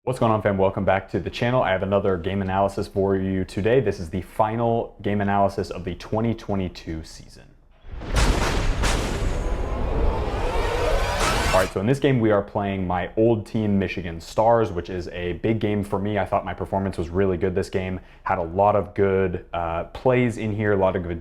What's going on, fam? Welcome back to the channel. I have another game analysis for you today. This is the final game analysis of the 2022 season. All right, so in this game we are playing my old team, Michigan Stars, which is a big game for me. I thought my performance was really good this game. Had a lot of good plays in here, a lot of good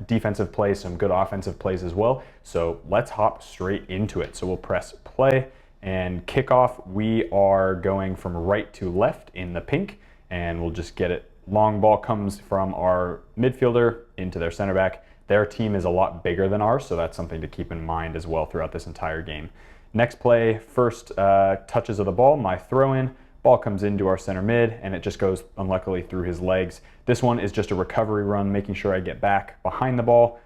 defensive plays, some good offensive plays as well. So let's hop straight into it. So we'll press play. And kickoff, we are going from right to left in the pink, and we'll just get it. Long ball comes from our midfielder into their center back. Their team is a lot bigger than ours, so that's something to keep in mind as well throughout this entire game. Next play, first touches of the ball, my throw in. Ball comes into our center mid, and it just goes unluckily through his legs. This one is just a recovery run, making sure I get back behind the ball,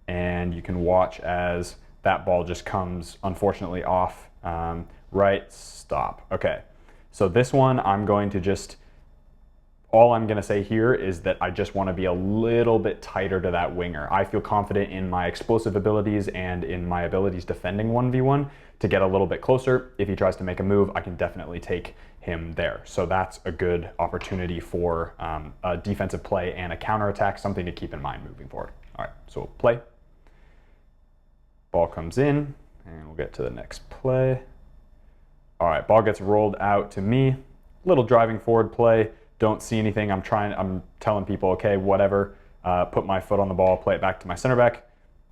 and you can watch as that ball just comes, unfortunately, off. Right, stop. Okay, so this one I'm going to just, all I'm going to say here is that I just want to be a little bit tighter to that winger. I feel confident in my explosive abilities and in my abilities defending 1v1 to get a little bit closer. If he tries to make a move, I can definitely take him there. So that's a good opportunity for a defensive play and a counterattack, something to keep in mind moving forward. All right, so we'll play. Ball comes in. And we'll get to the next play. All right, ball gets rolled out to me. Little driving forward play. Don't see anything. I'm telling people, okay, whatever. Put my foot on the ball, play it back to my center back,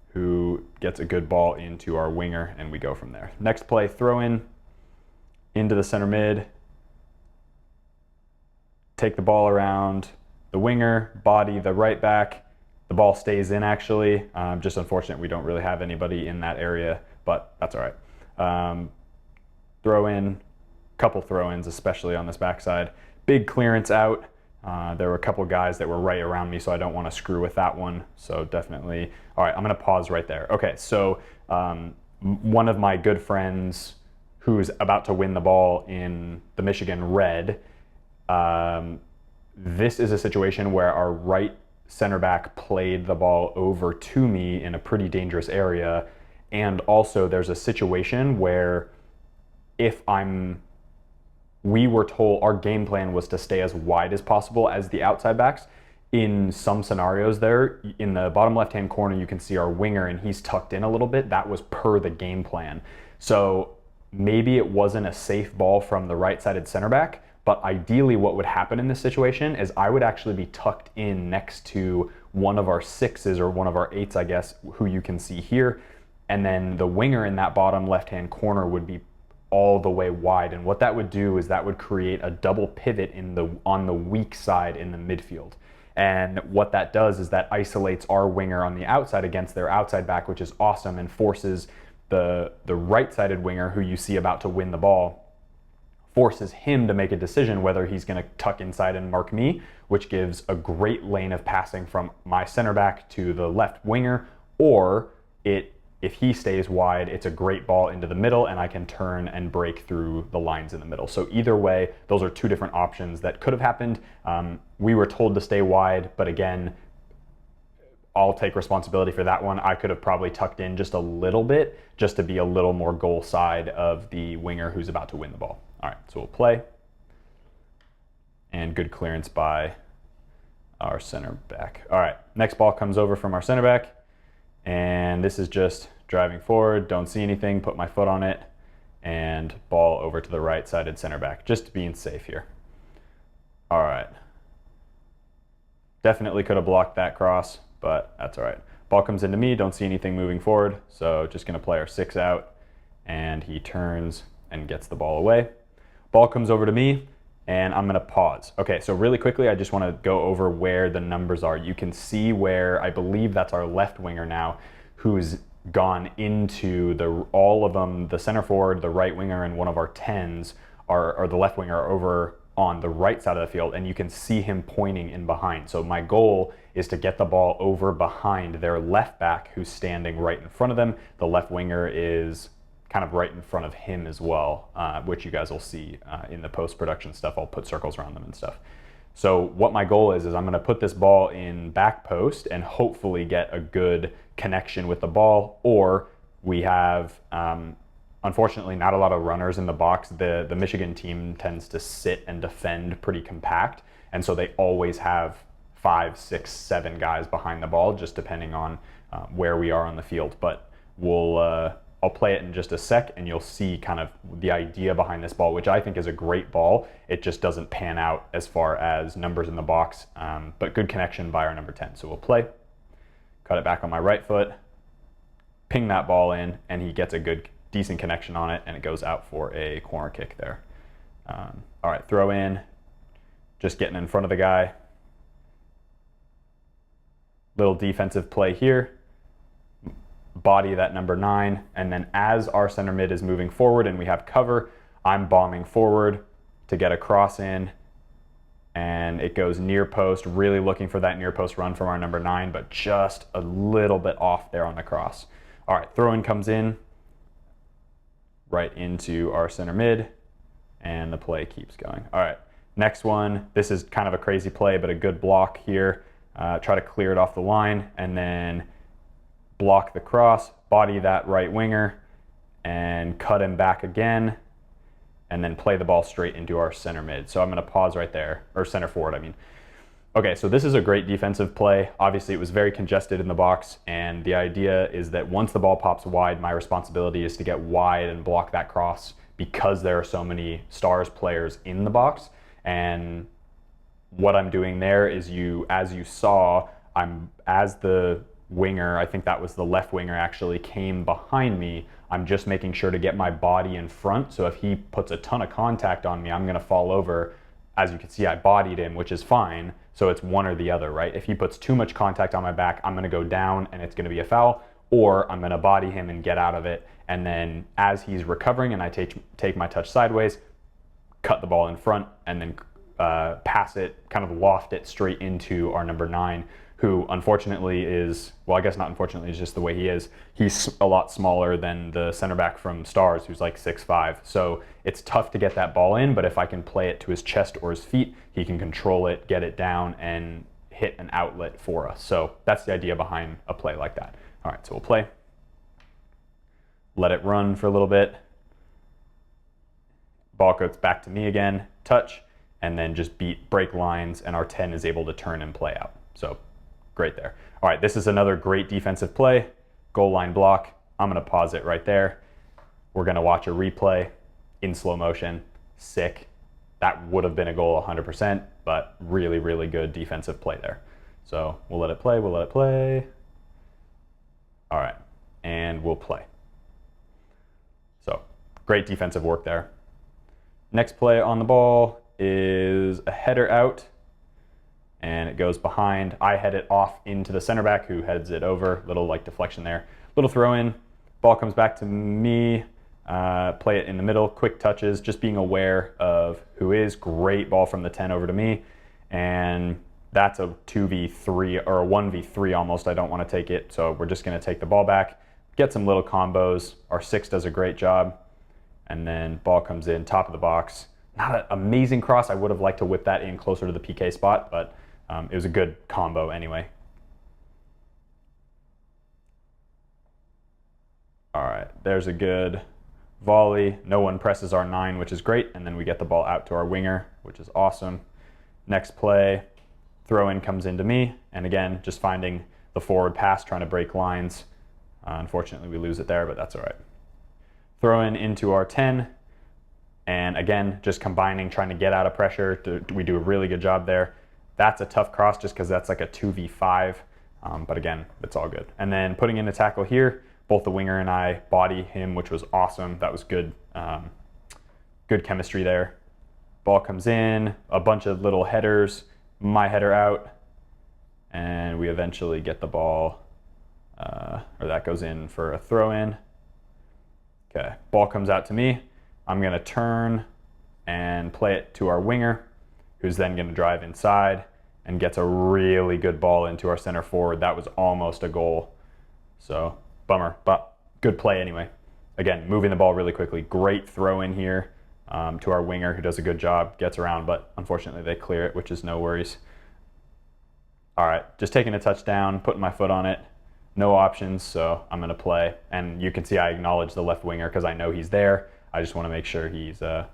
who gets a good ball into our winger, and we go from there. Next play, throw in into the center mid. Take the ball around the winger, body the right back. The ball stays in, actually. Just unfortunate we don't really have anybody in that area, but that's all right. Throw in, couple throw-ins, especially on this backside. Big clearance out. There were a couple guys that were right around me, so I don't want to screw with that one. So definitely, all right, I'm going to pause right there. Okay, so one of my good friends who's about to win the ball in the Michigan Red, this is a situation where our right center back played the ball over to me in a pretty dangerous area. And also there's a situation where we were told our game plan was to stay as wide as possible as the outside backs. In some scenarios there, in the bottom left-hand corner, you can see our winger and he's tucked in a little bit. That was per the game plan. So maybe it wasn't a safe ball from the right-sided center back, but ideally what would happen in this situation is I would actually be tucked in next to one of our 6s or one of our 8s, I guess, who you can see here. And then the winger in that bottom left-hand corner would be all the way wide. And what that would do is that would create a double pivot on the weak side in the midfield. And what that does is that isolates our winger on the outside against their outside back, which is awesome, and forces the right-sided winger, who you see about to win the ball, forces him to make a decision whether he's going to tuck inside and mark me, which gives a great lane of passing from my center back to the left winger, or if he stays wide, it's a great ball into the middle and I can turn and break through the lines in the middle. So either way, those are two different options that could have happened. We were told to stay wide, but again, I'll take responsibility for that one. I could have probably tucked in just a little bit just to be a little more goal side of the winger who's about to win the ball. All right, so we'll play. And good clearance by our center back. All right, next ball comes over from our center back. And this is just driving forward, don't see anything, put my foot on it, and ball over to the right-sided center back, just being safe here. All right. Definitely could have blocked that cross, but that's all right. Ball comes into me, don't see anything moving forward, so just gonna play our 6 out, and he turns and gets the ball away. Ball comes over to me, and I'm gonna pause. Okay, so really quickly, I just wanna go over where the numbers are. You can see where, I believe that's our left winger now, who's gone into all of them, the center forward, the right winger, and one of our 10s, or the left winger over on the right side of the field, and you can see him pointing in behind. So my goal is to get the ball over behind their left back, who's standing right in front of them. The left winger is kind of right in front of him as well, which you guys will see in the post-production stuff. I'll put circles around them and stuff. So what my goal is I'm gonna put this ball in back post and hopefully get a good connection with the ball, or we have unfortunately not a lot of runners in the box. The Michigan team tends to sit and defend pretty compact, and so they always have 5, 6, 7 guys behind the ball, just depending on where we are on the field. But I'll play it in just a sec, and you'll see kind of the idea behind this ball, which I think is a great ball. It just doesn't pan out as far as numbers in the box, but good connection by our number 10. So we'll play, cut it back on my right foot, ping that ball in, and he gets a good, decent connection on it, and it goes out for a corner kick there. All right, throw in, just getting in front of the guy. Little defensive play here. Body that number 9, and then as our center mid is moving forward and we have cover, I'm bombing forward to get a cross in, and it goes near post, really looking for that near post run from our number 9, but just a little bit off there on the cross. All right, throw in comes in right into our center mid, and the play keeps going. All right, next one, this is kind of a crazy play, but a good block here. Try to clear it off the line, and then block the cross, body that right winger, and cut him back again, and then play the ball straight into our center mid. So I'm going to pause right there, or center forward, I mean. Okay, so this is a great defensive play. Obviously, it was very congested in the box, and the idea is that once the ball pops wide, my responsibility is to get wide and block that cross because there are so many Stars players in the box. And what I'm doing there is, as you saw, as the winger, I think that was the left winger, actually came behind me, I'm just making sure to get my body in front. So if he puts a ton of contact on me, I'm going to fall over. As you can see, I bodied him, which is fine. So it's one or the other, right? If he puts too much contact on my back, I'm going to go down and it's going to be a foul, or I'm going to body him and get out of it. And then as he's recovering and I take my touch sideways, cut the ball in front, and then pass it, kind of loft it straight into our number 9, who unfortunately is, well, I guess not unfortunately, it's just the way he is. He's a lot smaller than the center back from Stars, who's like 6'5". So it's tough to get that ball in, but if I can play it to his chest or his feet, he can control it, get it down, and hit an outlet for us. So that's the idea behind a play like that. All right, so we'll play. Let it run for a little bit. Ball goes back to me again, touch, and then just break lines, and our 10 is able to turn and play out. So great there. All right, this is another great defensive play. Goal line block. I'm going to pause it right there. We're going to watch a replay in slow motion. Sick. That would have been a goal 100%, but really, really good defensive play there. So we'll let it play. We'll let it play. All right, and we'll play. So great defensive work there. Next play on the ball is a header out, and it goes behind. I head it off into the center back, who heads it over. Little like deflection there. Little throw in. Ball comes back to me. Play it in the middle. Quick touches. Just being aware of who is. Great ball from the 10 over to me. And that's a 2v3 or a 1v3 almost. I don't want to take it. So we're just going to take the ball back. Get some little combos. Our 6 does a great job. And then ball comes in, top of the box. Not an amazing cross. I would have liked to whip that in closer to the PK spot, but it was a good combo anyway. All right, there's a good volley. No one presses our 9, which is great. And then we get the ball out to our winger, which is awesome. Next play, throw in comes into me. And again, just finding the forward pass, trying to break lines. Unfortunately, we lose it there, but that's all right. Throw in into our 10. And again, just combining, trying to get out of pressure. We do a really good job there. That's a tough cross just because that's like a 2v5. But again, it's all good. And then putting in a tackle here, both the winger and I body him, which was awesome. That was good, good chemistry there. Ball comes in, a bunch of little headers, my header out, and we eventually get the ball, or that goes in for a throw in. Okay, ball comes out to me. I'm gonna turn and play it to our winger, who's then gonna drive inside and gets a really good ball into our center forward. That was almost a goal. So bummer, but good play anyway. Again, moving the ball really quickly. Great throw in here to our winger, who does a good job, gets around, but unfortunately they clear it, which is no worries. All right, just taking a touchdown, putting my foot on it, no options, so I'm gonna play. And you can see I acknowledge the left winger because I know he's there. I just wanna make sure he's, all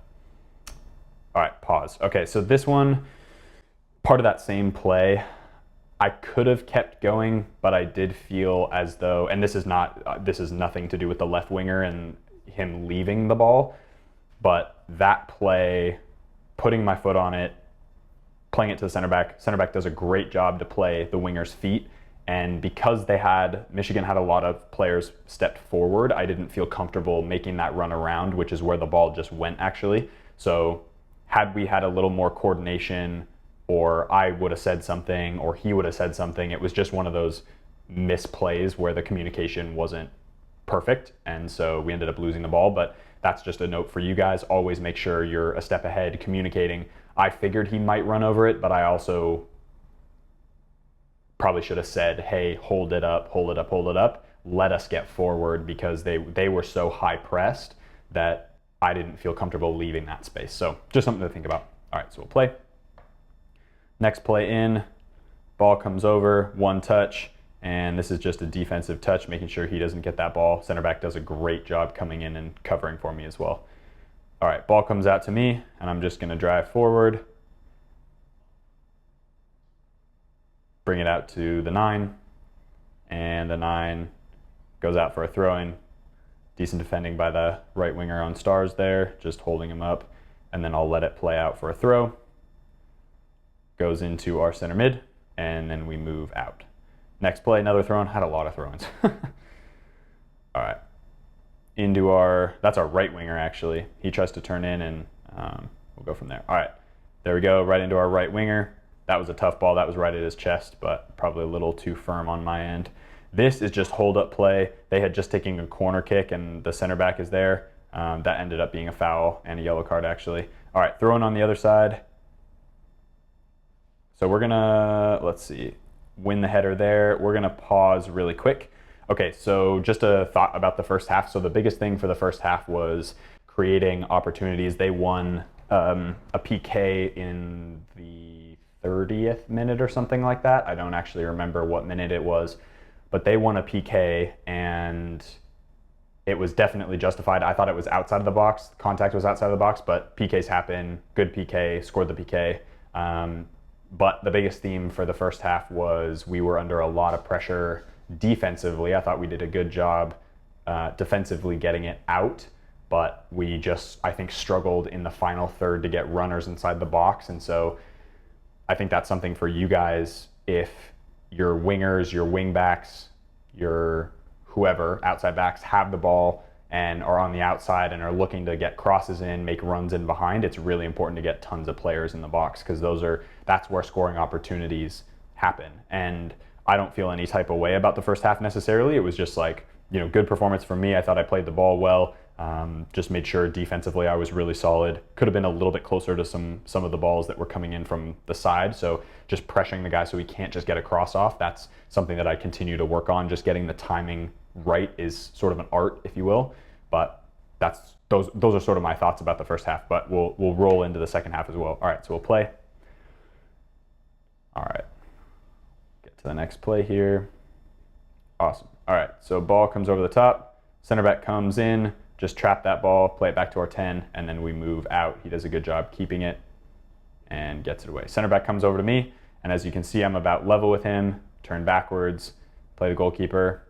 right, pause. Okay, so this one, part of that same play, I could have kept going, but I did feel as though, and this is nothing to do with the left winger and him leaving the ball, but that play, putting my foot on it, playing it to the center back does a great job to play the winger's feet. And because Michigan had a lot of players stepped forward, I didn't feel comfortable making that run around, which is where the ball just went actually. So had we had a little more coordination, or I would have said something, or he would have said something, it was just one of those misplays where the communication wasn't perfect. And so we ended up losing the ball, but that's just a note for you guys. Always make sure you're a step ahead communicating. I figured he might run over it, but I also probably should have said, hey, hold it up, hold it up, hold it up. Let us get forward, because they were so high pressed that I didn't feel comfortable leaving that space. So just something to think about. All right, so we'll play. Next play in, ball comes over, one touch, and this is just a defensive touch, making sure he doesn't get that ball. Center back does a great job coming in and covering for me as well. All right, ball comes out to me, and I'm just gonna drive forward, bring it out to the 9, and the 9 goes out for a throw-in. Decent defending by the right winger on Stars there, just holding him up, and then I'll let it play out for a throw. Goes into our center mid, and then we move out. Next play, another throw-in. Had a lot of throw-ins. All right. That's our right winger actually. He tries to turn in, and we'll go from there. All right, there we go, right into our right winger. That was a tough ball. That was right at his chest, but probably a little too firm on my end. This is just hold up play. They had just taken a corner kick, and the center back is there. That ended up being a foul and a yellow card actually. All right, throwing on the other side. So we're gonna, let's see, win the header there. We're gonna pause really quick. Okay, so just a thought about the first half. So the biggest thing for the first half was creating opportunities. They won a PK in the 30th minute or something like that. I don't actually remember what minute it was, but they won a PK, and it was definitely justified. I thought it was outside of the box. Contact was outside of the box, but PKs happen. Good PK, scored the PK. But the biggest theme for the first half was we were under a lot of pressure defensively. I thought we did a good job defensively getting it out, but we just, I think, struggled in the final third to get runners inside the box. And so I think that's something for you guys. If your wingers, your wing backs, your whoever, outside backs, have the ball and are on the outside and are looking to get crosses in, make runs in behind, it's really important to get tons of players in the box, because that's where scoring opportunities happen. And I don't feel any type of way about the first half necessarily. It was just like, good performance from me. I thought I played the ball well. Just made sure defensively I was really solid. Could have been a little bit closer to some of the balls that were coming in from the side. So just pressuring the guy so he can't just get a cross off. That's something that I continue to work on. Just getting the timing right is sort of an art, if you will. But those are sort of my thoughts about the first half. But we'll roll into the second half as well. All right, so we'll play. All right, get to the next play here. Awesome. All right, so ball comes over the top. Center back comes in. Just trap that ball, play it back to our 10, and then we move out. He does a good job keeping it and gets it away. Center back comes over to me, and as you can see, I'm about level with him, turn backwards, play the goalkeeper.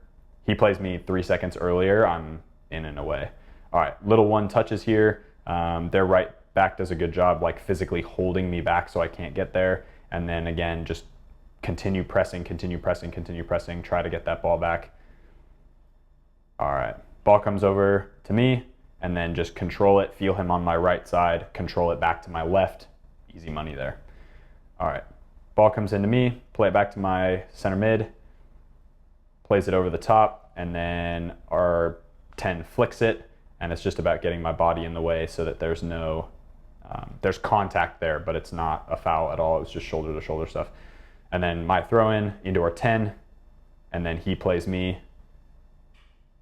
He plays me 3 seconds earlier. I'm in and away. All right, little one touches here. Their right back does a good job, like physically holding me back so I can't get there. And then again, just continue pressing, try to get that ball back. All right. Ball comes over to me, and then just control it, feel him on my right side, control it back to my left. Easy money there. All right, ball comes into me, play it back to my center mid, plays it over the top, and then our 10 flicks it, and it's just about getting my body in the way so that there's no, there's contact there, but it's not a foul at all. It was just shoulder to shoulder stuff. And then my throw in into our 10, and then he plays me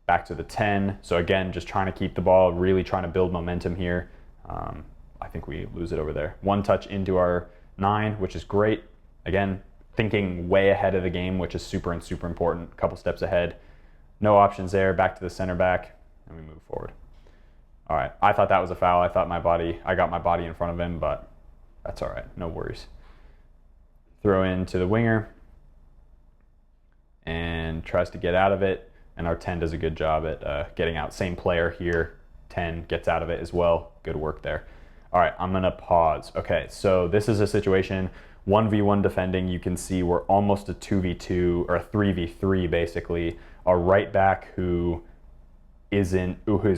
back to the 10. So again, just trying to keep the ball, really trying to build momentum here. I think we lose it over there. One touch into our 9, which is great. Again, thinking way ahead of the game, which is super important, a couple steps ahead. No options there, back to the center back, and we move forward. All right, I thought that was a foul. I got my body in front of him, but that's all right, no worries. Throw into the winger, and tries to get out of it, and our 10 does a good job at getting out. Same player here, 10 gets out of it as well. Good work there. All right, I'm gonna pause. Okay, so this is a situation, 1v1 defending. You can see we're almost a 2v2 or a 3v3 basically. Our right back who is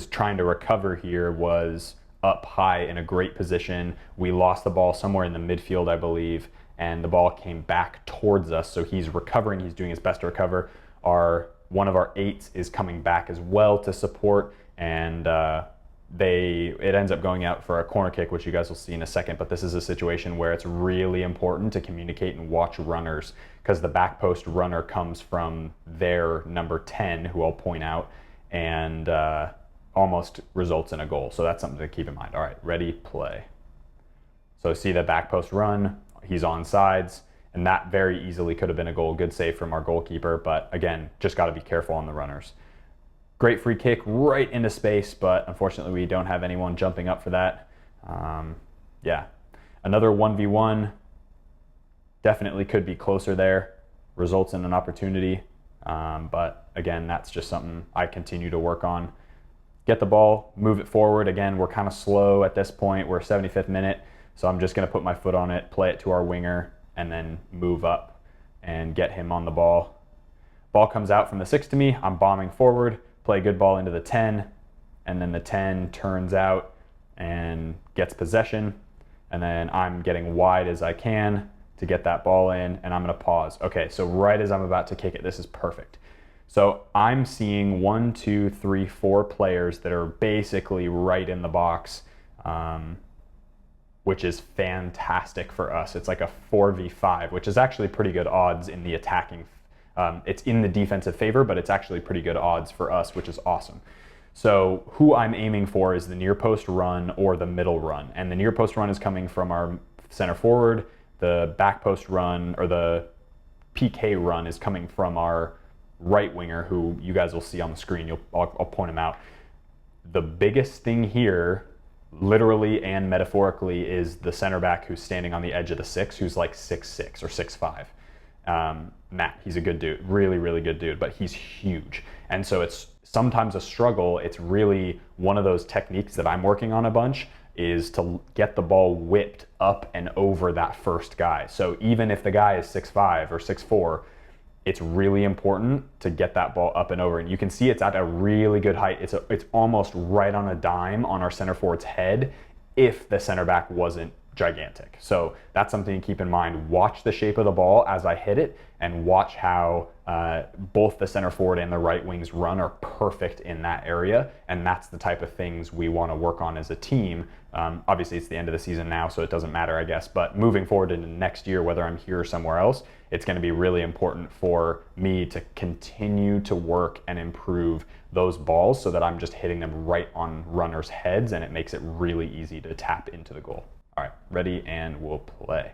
trying to recover here was up high in a great position. We lost the ball somewhere in the midfield, I believe, and the ball came back towards us. So he's recovering, he's doing his best to recover. One of our 8s is coming back as well to support, and it ends up going out for a corner kick, which you guys will see in a second. But this is a situation where it's really important to communicate and watch runners, because the back post runner comes from their number 10, who I'll point out, and almost results in a goal. So that's something to keep in mind. All right, ready, play. So see the back post run, he's on sides, and that very easily could have been a goal. Good save from our goalkeeper, but again, just got to be careful on the runners. Great free kick right into space, but unfortunately we don't have anyone jumping up for that. Yeah, another 1v1, definitely could be closer there, results in an opportunity, but again, that's just something I continue to work on. Get the ball, move it forward. Again, we're kind of slow at this point. We're 75th minute, so I'm just going to put my foot on it, play it to our winger, and then move up and get him on the ball. Ball comes out from the 6 to me. I'm bombing forward, play a good ball into the 10, and then the 10 turns out and gets possession, and then I'm getting wide as I can to get that ball in, and I'm going to pause. Okay, so right as I'm about to kick it, this is perfect. So I'm seeing 1, 2, 3, 4 players that are basically right in the box, which is fantastic for us. It's like a 4v5, which is actually pretty good odds in the attacking. It's in the defensive favor, but it's actually pretty good odds for us, which is awesome. So who I'm aiming for is the near post run or the middle run. And the near post run is coming from our center forward. The back post run or the PK run is coming from our right winger, who you guys will see on the screen. I'll point him out. The biggest thing here, literally and metaphorically, is the center back who's standing on the edge of the 6, who's like 6'6" or 6'5". Matt, he's a good dude, really good dude, but he's huge. And so it's sometimes a struggle. It's really one of those techniques that I'm working on a bunch, is to get the ball whipped up and over that first guy. So even if the guy is 6'5" or 6'4", it's really important to get that ball up and over. And you can see it's at a really good height. It's almost right on a dime on our center forward's head if the center back wasn't gigantic. So that's something to keep in mind. Watch the shape of the ball as I hit it, and watch how both the center forward and the right wing's run are perfect in that area. And that's the type of things we want to work on as a team. Obviously it's the end of the season now, so it doesn't matter, I guess, but moving forward into next year, whether I'm here or somewhere else, it's going to be really important for me to continue to work and improve those balls so that I'm just hitting them right on runners' heads, and it makes it really easy to tap into the goal. All right, ready, and we'll play.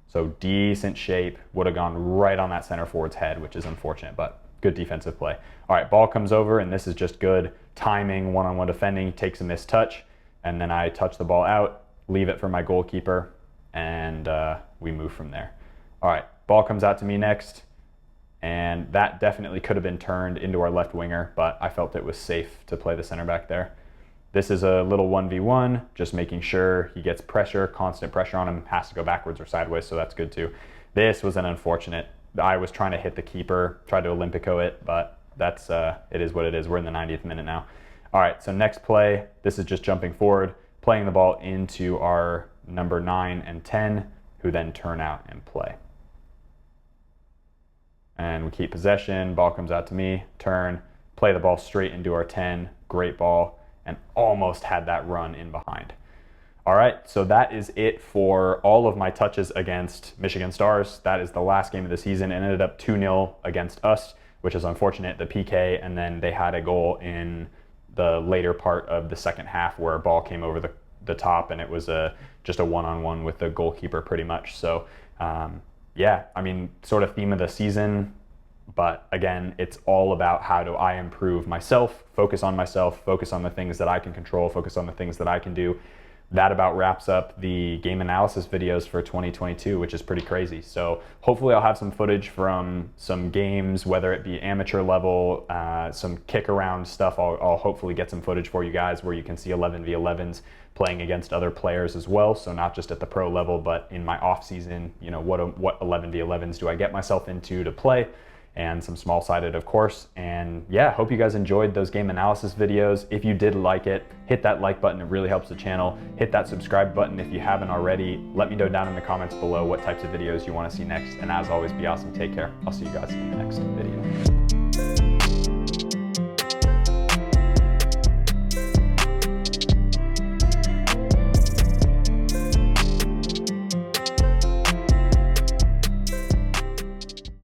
So decent shape, would have gone right on that center forward's head, which is unfortunate, but good defensive play. All right, ball comes over, and this is just good timing, one-on-one defending, takes a missed touch, and then I touch the ball out, leave it for my goalkeeper, and we move from there. All right, ball comes out to me next, and that definitely could have been turned into our left winger, but I felt it was safe to play the center back there. This is a little 1v1, just making sure he gets pressure, constant pressure on him, has to go backwards or sideways, so that's good too. This was an unfortunate, I was trying to hit the keeper, tried to Olympico it, but that's it is what it is. We're in the 90th minute now. All right, so next play, this is just jumping forward, playing the ball into our number 9 and 10, who then turn out and play. And we keep possession, ball comes out to me, turn, play the ball straight into our 10, great ball, and almost had that run in behind. All right, so that is it for all of my touches against Michigan Stars. That is the last game of the season. It ended up 2-0 against us, which is unfortunate, the PK, and then they had a goal in the later part of the second half where a ball came over the top, and it was just a one-on-one with the goalkeeper pretty much. So yeah, I mean, sort of theme of the season. But again, it's all about how do I improve myself, focus on the things that I can control, focus on the things that I can do. That about wraps up the game analysis videos for 2022, which is pretty crazy. So hopefully I'll have some footage from some games, whether it be amateur level, some kick around stuff. I'll hopefully get some footage for you guys where you can see 11v11s playing against other players as well. So not just at the pro level, but in my off season, you know, what 11v11s do I get myself into to play? And some small-sided, of course. And yeah, hope you guys enjoyed those game analysis videos. If you did like it, hit that like button. It really helps the channel. Hit that subscribe button if you haven't already. Let me know down in the comments below what types of videos you want to see next. And as always, be awesome. Take care. I'll see you guys in the next video.